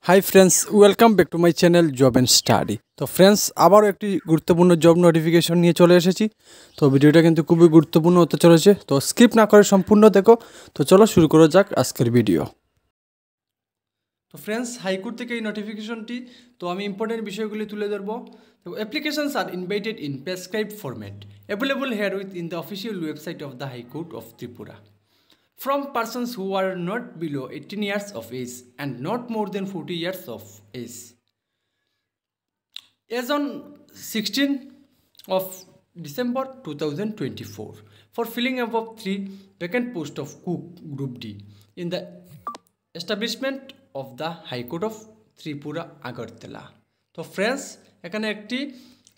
Hi friends, welcome back to my channel job and study. তো friends, আবারও একটি গুরুত্বপূর্ণ জব নোটিফিকেশন নিয়ে চলে এসেছি। তো ভিডিওটা কিন্তু খুবই গুরুত্বপূর্ণ হতে চলেছে, তো স্কিপ না করে সম্পূর্ণ দেখো। তো চলো শুরু করা যাক আজকের ভিডিও। তো ফ্রেন্ডস, হাইকোর্ট থেকে এই নোটিফিকেশনটি, তো আমি ইম্পর্টেন্ট বিষয়গুলি তুলে ধরবো। তো applications are invited in prescribed format available here with in the official website of the high court of Tripura from persons who are not below 18 years of age and not more than 40 years of age. As on 16th of December 2024, for filling above 3 vacant posts of cook group D in the establishment of the High Court of Tripura Agartala. তো friends, এখানে একটি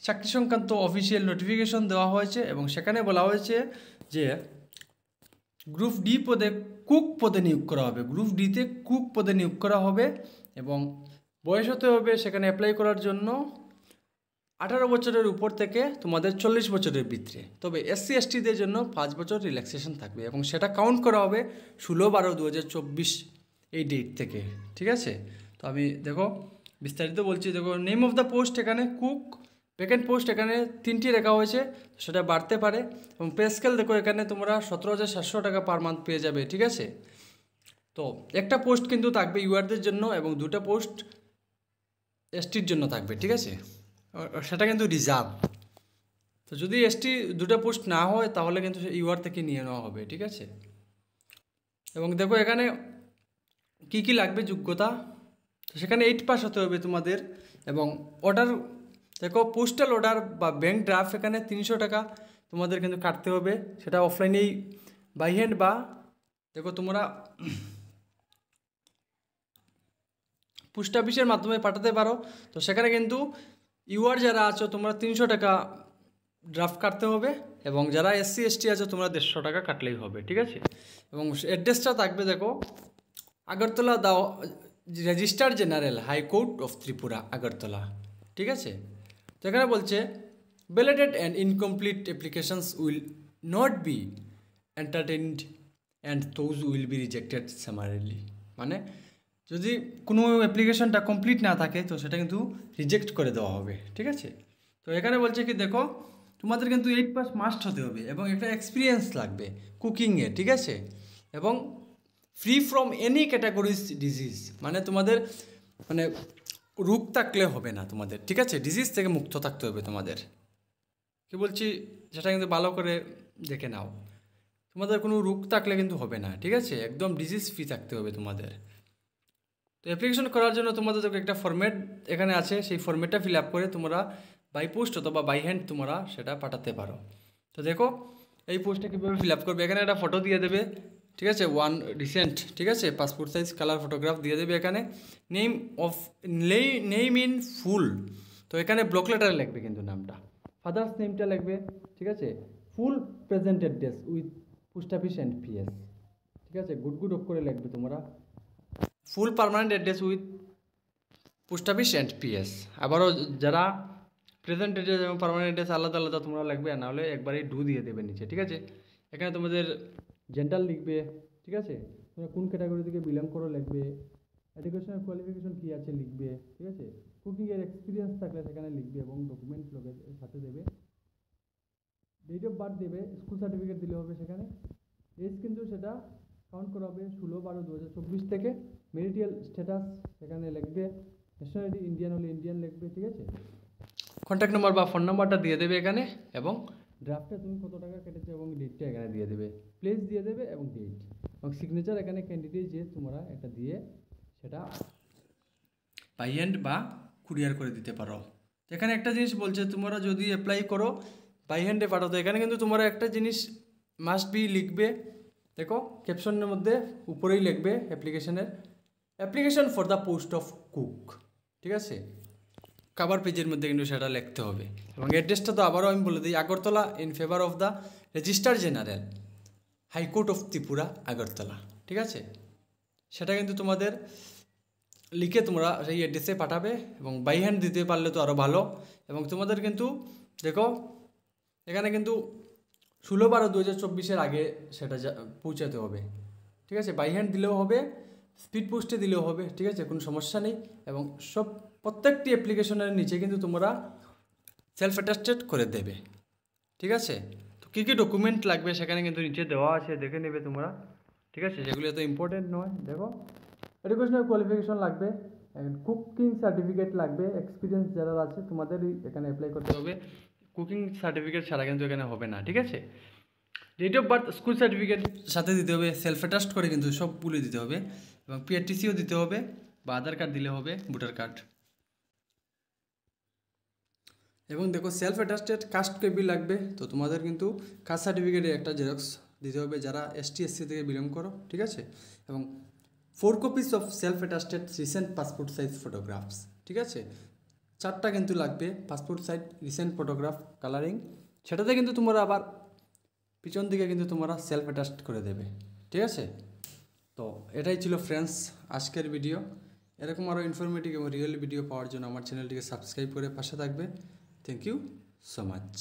চাকরি সংক্রান্ত official notification দেওয়া হয়েছে এবং সেখানে বলা হয়েছে যে গ্রুপ ডি পদে কুক পদে নিয়োগ করা হবে। গ্রুপ ডিতে কুক পদে নিয়োগ করা হবে এবং বয়স হতে হবে সেখানে অ্যাপ্লাই করার জন্য 18 বছরের উপর থেকে তোমাদের 40 বছরের ভিতরে। তবে এসসি এসটিদের জন্য 5 বছর রিল্যাক্সেশন থাকবে এবং সেটা কাউন্ট করা হবে 16/12/2024 এই ডেট থেকে। ঠিক আছে, তো আমি দেখো বিস্তারিত বলছি। দেখো, নেম অফ দ্য পোস্ট এখানে কুক, ভ্যাকেন্ট পোস্ট এখানে 3টি রেখা হয়েছে, সেটা বাড়তে পারে। এবং পে স্কেল দেখো, এখানে তোমরা 17,700 টাকা পার মান্থ পেয়ে যাবে। ঠিক আছে, তো একটা পোস্ট কিন্তু থাকবে ইউআরদের জন্য এবং 2টা পোস্ট এসটির জন্য থাকবে। ঠিক আছে, সেটা কিন্তু রিজার্ভ। তো যদি এসটি 2টা পোস্ট না হয় তাহলে কিন্তু ইউআর থেকে নিয়ে নেওয়া হবে। ঠিক আছে, এবং দেখো এখানে কি কি লাগবে যোগ্যতা, তো সেখানে 8 পাস হতে হবে তোমাদের। এবং অর্ডার দেখো, পোস্টাল অর্ডার বা ব্যাঙ্ক ড্রাফট এখানে 300 টাকা তোমাদের কিন্তু কাটতে হবে। সেটা অফলাইনেই বাই হ্যান্ড বা দেখো তোমরা পোস্ট অফিসের মাধ্যমে পাঠাতে পারো। তো সেখানে কিন্তু ইউআর যারা আছো তোমরা 300 টাকা ড্রাফট কাটতে হবে এবং যারা এসসি এসটি আছো তোমরা 150 টাকা কাটলেই হবে। ঠিক আছে, এবং অ্যাড্রেসটা থাকবে দেখো, Agartala the registrar general high court of Tripura Agartala. ঠিক আছে, তো এখানে বলছে validated and incomplete applications will not be entertained and those will be rejected summarily। মানে যদি কোনো অ্যাপ্লিকেশনটা কমপ্লিট না থাকে তো সেটা কিন্তু রিজেক্ট করে দেওয়া হবে। ঠিক আছে, তো এখানে বলছে কি দেখো, তোমাদের কিন্তু 8 পাস মাস্ট হতে হবে এবং একটা এক্সপিরিয়েন্স লাগবে কুকিংয়ে। ঠিক আছে, এবং free from any categories disease, মানে তোমাদের মানে রোগ থাকলে হবে না তোমাদের। ঠিক আছে, ডিজিজ থেকে মুক্ত থাকতে হবে তোমাদের। কি বলছি সেটা কিন্তু ভালো করে দেখে নাও, তোমাদের কোনো রোগ থাকলে কিন্তু হবে না। ঠিক আছে, একদম ডিজিজ ফ্রি থাকতে হবে তোমাদের। তো অ্যাপ্লিকেশন করার জন্য তোমাদের একটা ফরম্যাট এখানে আছে, সেই ফরম্যাটটা ফিল আপ করে তোমরা বাই পোস্ট অথবা বাই হ্যান্ড তোমরা সেটা পাঠাতে পারো। তো দেখো এই পোস্টটা কীভাবে ফিল আপ করবে, এখানে একটা ফটো দিয়ে দেবে। ঠিক আছে, ওয়ান রিসেন্ট, ঠিক আছে, পাসপোর্ট সাইজ কালার ফটোগ্রাফ দিয়ে দেবে। এখানে name of name in full, তো এখানে ব্লক লেটারে লিখবে কিন্তু নামটা, ফাদার্স নেমটা লিখবে। ঠিক আছে, full present address with post office and PS. ঠিক আছে, গুড অফ করে লিখবে তোমরা, full permanent address with post office and PS. আবারও যারা প্রেজেন্ট অ্যাড্রেস এবং পার্মানেন্ট অ্যাড্রেস আলাদা আলাদা তোমরা লিখবে, না হলে একবারেই ডু দিয়ে দেবে নিচে। ঠিক আছে, এখানে তোমাদের জেন্ডার লিখবে। ঠিক আছে, তোমরা কোন ক্যাটাগরি থেকে বিলং করো লিখবে, এডুকেশনাল কোয়ালিফিকেশন কী আছে লিখবে। ঠিক আছে, কুকিংয়ের এক্সপিরিয়েন্স থাকলে সেখানে লিখবে এবং ডকুমেন্ট লোকের সাথে দেবে। ডেট অফ বার্থ দেবে, স্কুল সার্টিফিকেট দিলে হবে। সেখানে এজ কিন্তু সেটা কাউন্ট করা হবে 16/12/2024 থেকে। মেরিটাল স্ট্যাটাস সেখানে লিখবে, ন্যাশনালিটি ইন্ডিয়ান হলে ইন্ডিয়ান লিখবে। ঠিক আছে, কন্ট্যাক্ট নাম্বার বা ফোন নাম্বারটা দিয়ে দেবে এখানে, এবং ড্রাফটে তুমি কত টাকা কেটেছো এবং ডেটটা এখানে দিয়ে দেবে, প্লেস দিয়ে দেবে এবং ডেট এবং সিগনেচার এখানে ক্যান্ডিডেট যে তোমরা এটা দিয়ে সেটা বাই হ্যান্ড বা কুরিয়ার করে দিতে পারো। এখানে একটা জিনিস বলছে, তোমরা যদি অ্যাপ্লাই করো বাই হ্যান্ডে পাঠাতো, এখানে কিন্তু তোমরা একটা জিনিস মাস্ট বি লিখবে। দেখো ক্যাপশনের মধ্যে উপরেই লিখবে application for the post of cook. ঠিক আছে, কভার পেজের মধ্যে কিন্তু সেটা লিখতে হবে। এবং অ্যাড্রেসটা তো আবারও আমি বলে দিই, Agartala in favour of the registrar general high court of Tripura Agartala. ঠিক আছে, সেটা কিন্তু তোমাদের লিখে তোমরা সেই অ্যাড্রেসে পাঠাবে এবং বাই হ্যান্ড দিতে পারলে তো আরও ভালো। এবং তোমাদের কিন্তু দেখো এখানে কিন্তু 16/12/2024 আগে সেটা পৌঁছাতে হবে। ঠিক আছে, বাই হ্যান্ড দিলেও হবে, স্পিড পোস্টে দিলেও হবে, ঠিক আছে, কোনো সমস্যা নেই। এবং প্রত্যেকটি অ্যাপ্লিকেশনের নিচে কিন্তু তোমরা সেলফ অ্যাটাস্টেড করে দেবে, ঠিক আছে। তো কী কী ডকুমেন্ট লাগবে সেখানে কিন্তু নিচে দেওয়া আছে, দেখে নেবে তোমরা, ঠিক আছে। সেগুলি এত ইম্পর্টেন্ট নয়। দেখো, এডুকেশনাল কোয়ালিফিকেশন লাগবে, কুকিং সার্টিফিকেট লাগবে, এক্সপিরিয়েন্স যারা আছে তোমাদেরই এখানে অ্যাপ্লাই করতে হবে। কুকিং সার্টিফিকেট ছাড়া কিন্তু এখানে হবে না, ঠিক আছে। Date of birth, school certificate সাথে দিতে হবে, সেলফ অ্যাটাস্ট করে কিন্তু সবগুলো দিতে হবে, এবং পিআরটিসিও দিতে হবে, বা আধার কার্ড দিলে হবে, ভোটার কার্ড। এবং দেখো, সেলফ অ্যাটাস্টেড কাস্ট কপি লাগবে, তো তোমাদের কিন্তু কাস্ট সার্টিফিকেটের একটা জেরক্স দিতে হবে যারা এসটি এসসি থেকে বিলং করো, ঠিক আছে। এবং 4 copies of self attested recent passport size photographs, ঠিক আছে। 4টা কিন্তু লাগবে passport size recent photograph colouring, সেটাতে কিন্তু তোমরা আবার পিছন দিকে কিন্তু তোমরা সেলফ অ্যাটাস্ট করে দেবে, ঠিক আছে। তো এটাই ছিল ফ্রেন্ডস আজকের ভিডিও। এরকম আরও ইনফরমেটিভ এবং রিয়েল ভিডিও পাওয়ার জন্য আমার চ্যানেলটিকে সাবস্ক্রাইব করে পাশে থাকবে। Thank you so much.